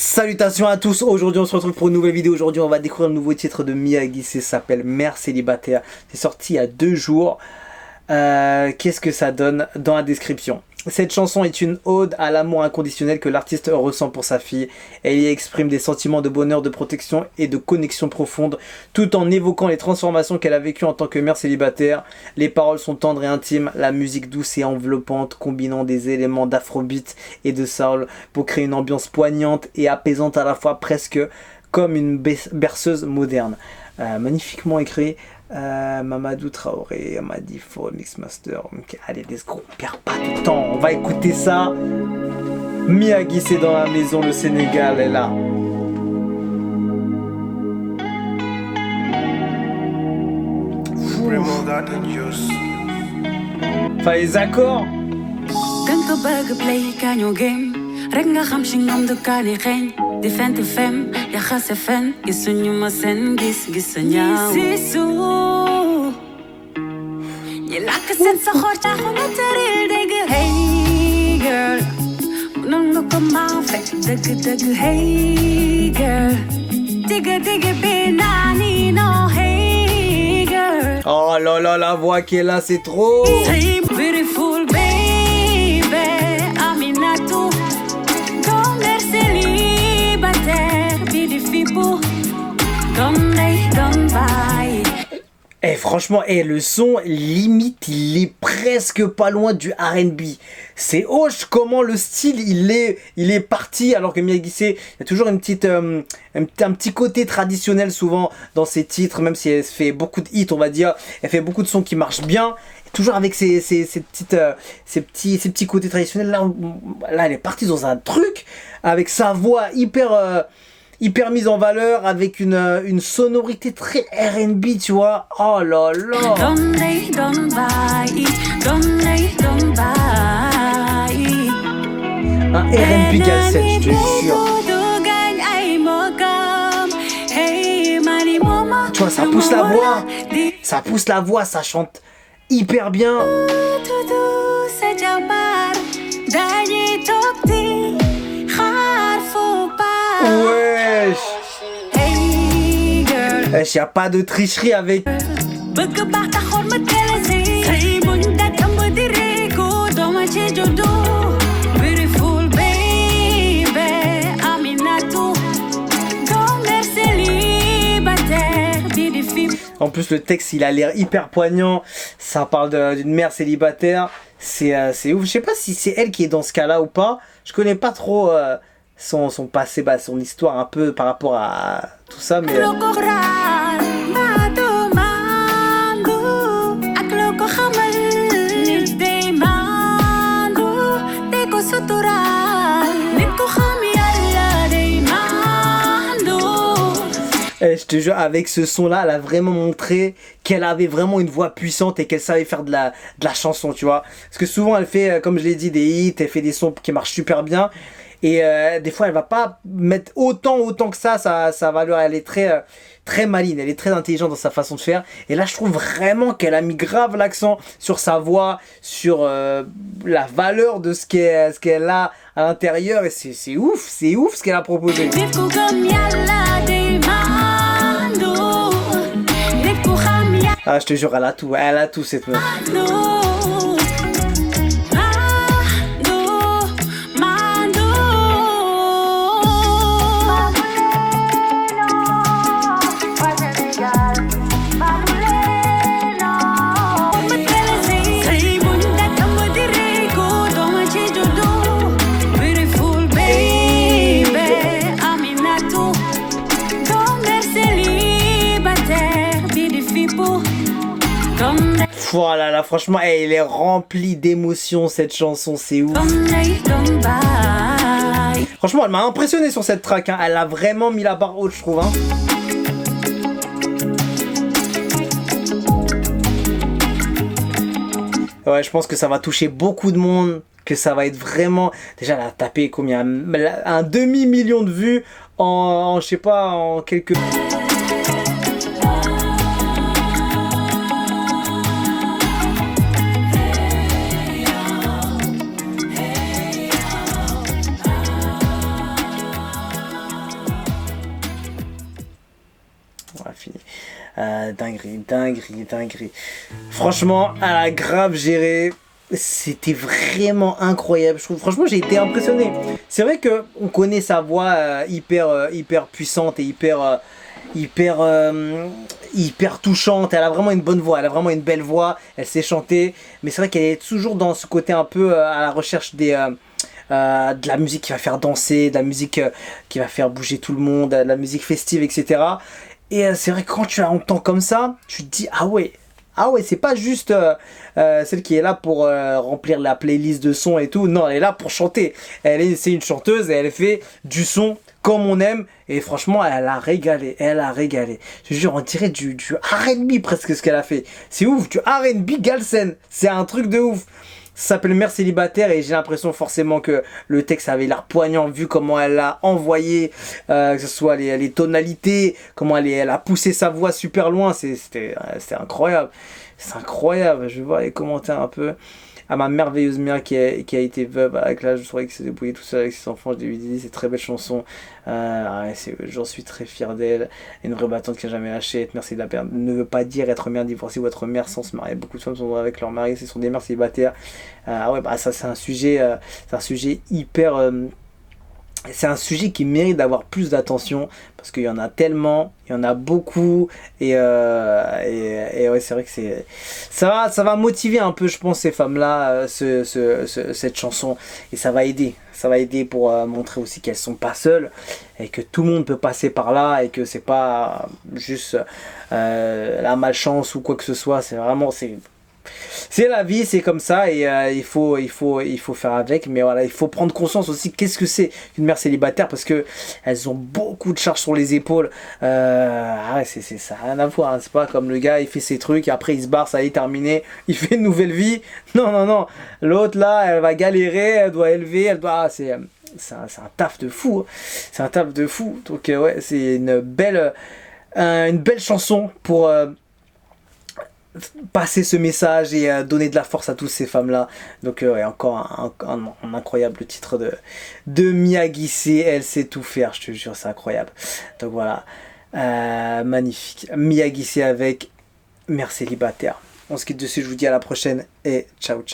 Salutations à tous, aujourd'hui on se retrouve pour une nouvelle vidéo. Aujourd'hui on va découvrir le nouveau titre de Miyagi, ça s'appelle Mère célibataire. C'est sorti il y a 2 jours. Qu'est-ce que ça donne dans la description? Cette chanson est une ode à l'amour inconditionnel que l'artiste ressent pour sa fille. Elle y exprime des sentiments de bonheur, de protection et de connexion profonde, tout en évoquant les transformations qu'elle a vécues en tant que mère célibataire. Les paroles sont tendres et intimes, la musique douce et enveloppante, combinant des éléments d'afrobeat et de soul pour créer une ambiance poignante et apaisante à la fois, presque comme une berceuse moderne. Magnifiquement écrit. Mamadou Traoré, Amadifo, Mixmaster. Okay, allez, let's go, on perd pas de temps, on va écouter ça. Miyagi, c'est dans la maison, le Sénégal est là. Enfin, les accords. Di fente fem, ya khase fen, gisuñu ma sen gis ñaaw. Sisu, ye lak sen sa xor ta xona teril deg. Hey girl, non nga ko ma fek deg hey girl. Dig benani no hey girl. Oh là là, la voix qui est là, c'est trop. Hey beautiful baby, Aminatou. Eh franchement, le son limite, il est presque pas loin du R&B. C'est hoche comment le style il est parti, alors que Miyagi, il y a toujours une petite un petit côté traditionnel souvent dans ses titres, même si elle fait beaucoup de hits, on va dire. Elle fait beaucoup de sons qui marchent bien. Toujours avec ces petits côtés traditionnels. Là, elle est partie dans un truc avec sa voix hyper mise en valeur, avec une sonorité très R&B, tu vois. Oh là là. Un R&B Galsen, je te jure. Tu vois, ça pousse la voix, ça chante hyper bien. Wesh. Y a pas de tricherie avec. En plus le texte il a l'air hyper poignant. Ça parle d'une mère célibataire. C'est ouf. Je sais pas si c'est elle qui est dans ce cas-là ou pas. Je connais pas trop son passé, son histoire un peu par rapport à tout ça, mais je te jure, avec ce son-là, elle a vraiment montré qu'elle avait vraiment une voix puissante et qu'elle savait faire de la chanson, tu vois. Parce que souvent, elle fait, comme je l'ai dit, des hits, elle fait des sons qui marchent super bien. Et des fois, elle va pas mettre autant que ça sa valeur. Elle est très maligne, elle est très intelligente dans sa façon de faire. Et là, je trouve vraiment qu'elle a mis grave l'accent sur sa voix, sur la valeur de ce qu'elle a à l'intérieur. Et c'est ouf ce qu'elle a proposé. Ah, je te jure, elle a tout cette meuf. Voilà, là, franchement, elle est remplie d'émotions, cette chanson, c'est ouf. Franchement, elle m'a impressionné sur cette track, hein. Elle a vraiment mis la barre haute, je trouve, hein. Ouais, je pense que ça va toucher beaucoup de monde, que ça va être vraiment... Déjà, elle a tapé combien? Un demi-million de vues en je sais pas, en quelques... fini. Dinguerie. Franchement, elle a grave géré. C'était vraiment incroyable, je trouve. Franchement, j'ai été impressionné. C'est vrai que on connaît sa voix hyper puissante et hyper touchante. Elle a vraiment une bonne voix, elle a vraiment une belle voix. Elle sait chanter, mais c'est vrai qu'elle est toujours dans ce côté un peu à la recherche de la musique qui va faire danser, de la musique qui va faire bouger tout le monde, de la musique festive, etc. Et c'est vrai que quand tu l'entends comme ça, tu te dis ah ouais, c'est pas juste celle qui est là pour remplir la playlist de sons et tout. Non, elle est là pour chanter. C'est une chanteuse et elle fait du son comme on aime. Et franchement, elle a régalé. Je te jure, on dirait du R&B presque ce qu'elle a fait. C'est ouf, du R&B Galsen. C'est un truc de ouf. Ça s'appelle Mère célibataire et j'ai l'impression forcément que le texte avait l'air poignant vu comment elle l'a envoyé, que ce soit les tonalités, comment elle a poussé sa voix super loin, c'était incroyable. C'est incroyable, je vais voir les commentaires un peu. À ma merveilleuse mère qui a été veuve avec l'âge, je trouvais qu'elle s'est débrouillée tout seul avec ses enfants, je lui ai dit, c'est très belle chanson. J'en suis très fier d'elle. Une vraie battante qui n'a jamais lâché. Être mère célibataire ne veut pas dire être mère divorcée ou être mère sans se marier. Beaucoup de femmes sont avec leur mari, ce sont des mères célibataires. Ça c'est un sujet hyper... c'est un sujet qui mérite d'avoir plus d'attention parce qu'il y en a tellement, il y en a beaucoup et ouais, c'est vrai que ça va motiver un peu, je pense, ces femmes-là, cette chanson, et ça va aider pour montrer aussi qu'elles sont pas seules et que tout le monde peut passer par là et que c'est pas juste la malchance ou quoi que ce soit. C'est la vie, c'est comme ça et il faut faire avec, mais voilà, il faut prendre conscience aussi qu'est-ce que c'est une mère célibataire parce que elles ont beaucoup de charges sur les épaules. Ça n'a rien à voir, hein. C'est pas comme le gars il fait ses trucs et après il se barre, ça y est terminé, il fait une nouvelle vie. Non, l'autre là elle va galérer, elle doit élever, c'est un taf de fou, donc ouais, c'est une belle chanson pour passer ce message et donner de la force à toutes ces femmes-là. Donc ouais, encore un incroyable titre de Mia Guissé. Elle sait tout faire, je te jure, c'est incroyable. Donc voilà, magnifique. Mia Guissé avec Mère célibataire. On se quitte dessus, je vous dis à la prochaine et ciao.